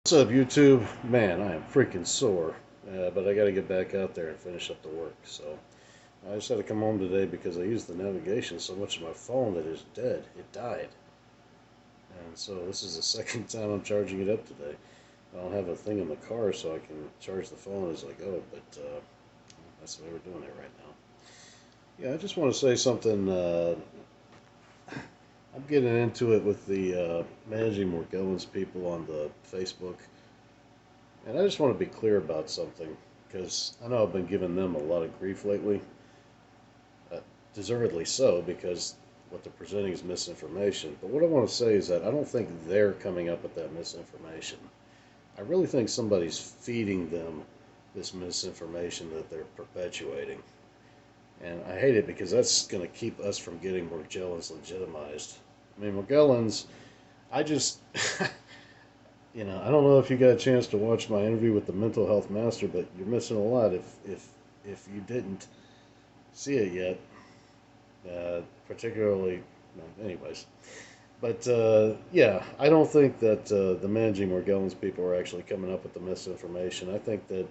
What's up, YouTube? Man, I am freaking sore, but I got to get back out there and finish up the work. So I just had to come home today because I used the navigation so much of my phone that it's dead. It died. And so this is the second time I'm charging it up today. I don't have a thing in the car so I can charge the phone as I go, but that's the way we're doing it right now. Yeah, I just want to say something. I'm getting into it with the Managing Morgellons people on the Facebook. And I just want to be clear about something because I know I've been giving them a lot of grief lately, deservedly so, because what they're presenting is misinformation. But what I want to say is that I don't think they're coming up with that misinformation. I really think somebody's feeding them this misinformation that they're perpetuating. And I hate it because that's going to keep us from getting Morgellons legitimized. I mean, Morgellons, I just. I don't know if you got a chance to watch my interview with the mental health master, but you're missing a lot if you didn't see it yet. Particularly, no, anyways. But yeah, I don't think that the Managing Morgellons people are actually coming up with the misinformation. I think that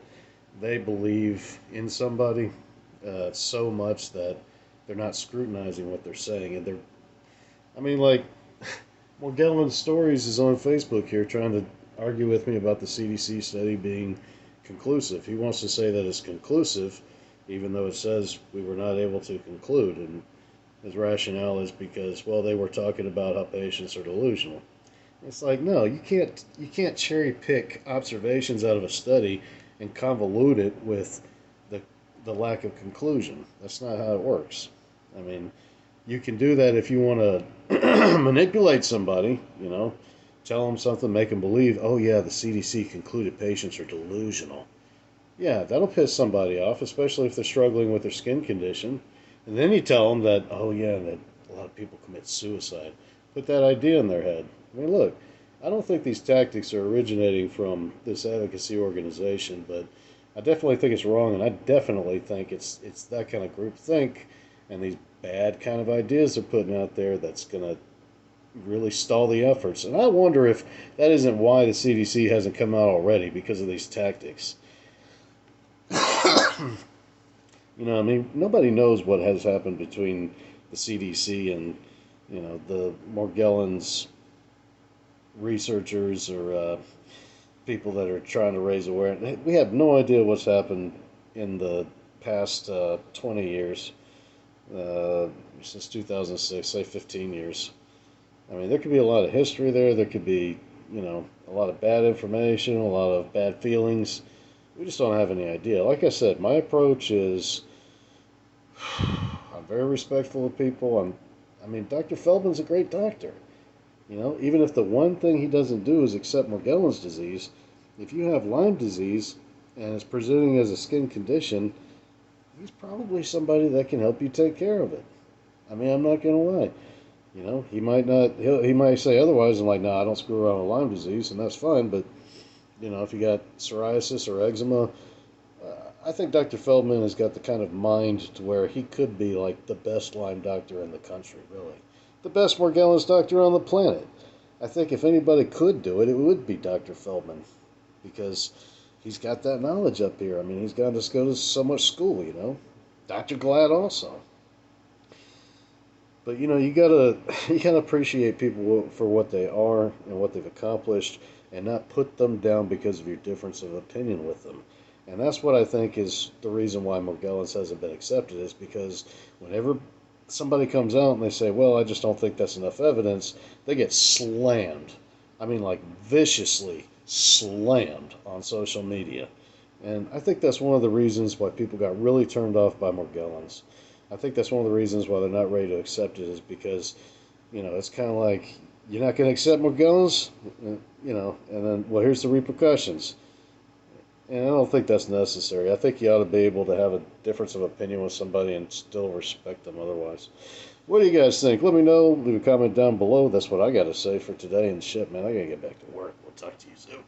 they believe in somebody so much that they're not scrutinizing what they're saying, and I mean, like. Morgellons Stories is on Facebook here trying to argue with me about the CDC study being conclusive. He wants to say that it's conclusive, even though it says we were not able to conclude. And his rationale is because, well, they were talking about how patients are delusional. It's like, no, you can't cherry pick observations out of a study and convolute it with the lack of conclusion. That's not how it works. I mean, you can do that if you want to manipulate somebody, tell them something, make them believe, oh yeah, the CDC concluded patients are delusional. Yeah, that'll piss somebody off, especially if they're struggling with their skin condition. And then you tell them that, oh yeah, that a lot of people commit suicide. Put that idea in their head. I mean, look, I don't think these tactics are originating from this advocacy organization, but I definitely think it's wrong, and I definitely think it's that kind of groupthink and these bad kind of ideas they're putting out there that's going to really stall the efforts. And I wonder if that isn't why the CDC hasn't come out already, because of these tactics. I mean, nobody knows what has happened between the CDC and, the Morgellons researchers or people that are trying to raise awareness. We have no idea what's happened in the past 20 years. Since 2006, say 15 years. I mean, there could be a lot of history there. There could be, a lot of bad information, a lot of bad feelings. We just don't have any idea. Like I said, my approach is I'm very respectful of people. I mean, Dr. Feldman's a great doctor. Even if the one thing he doesn't do is accept Morgellons disease, if you have Lyme disease and it's presenting as a skin condition, he's probably somebody that can help you take care of it. I mean, I'm not gonna lie. He might not. He might say otherwise, and like, no, I don't screw around with Lyme disease, and that's fine. But if you got psoriasis or eczema, I think Dr. Feldman has got the kind of mind to where he could be like the best Lyme doctor in the country, really, the best Morgellons doctor on the planet. I think if anybody could do it, it would be Dr. Feldman, because he's got that knowledge up here. I mean, he's got to go to so much school, Dr. Glad also. But you gotta appreciate people for what they are and what they've accomplished, and not put them down because of your difference of opinion with them. And that's what I think is the reason why Morgellons hasn't been accepted, is because whenever somebody comes out and they say, well, I just don't think that's enough evidence, they get slammed. I mean, like, viciously slammed on social media. And I think that's one of the reasons why people got really turned off by Morgellons. I think that's one of the reasons why they're not ready to accept it, is because, it's kind of like, you're not going to accept Morgellons, and then, well, here's the repercussions. And I don't think that's necessary. I think you ought to be able to have a difference of opinion with somebody and still respect them otherwise. What do you guys think? Let me know. Leave a comment down below. That's what I got to say for today. And shit, man, I got to get back to work. We'll talk to you soon.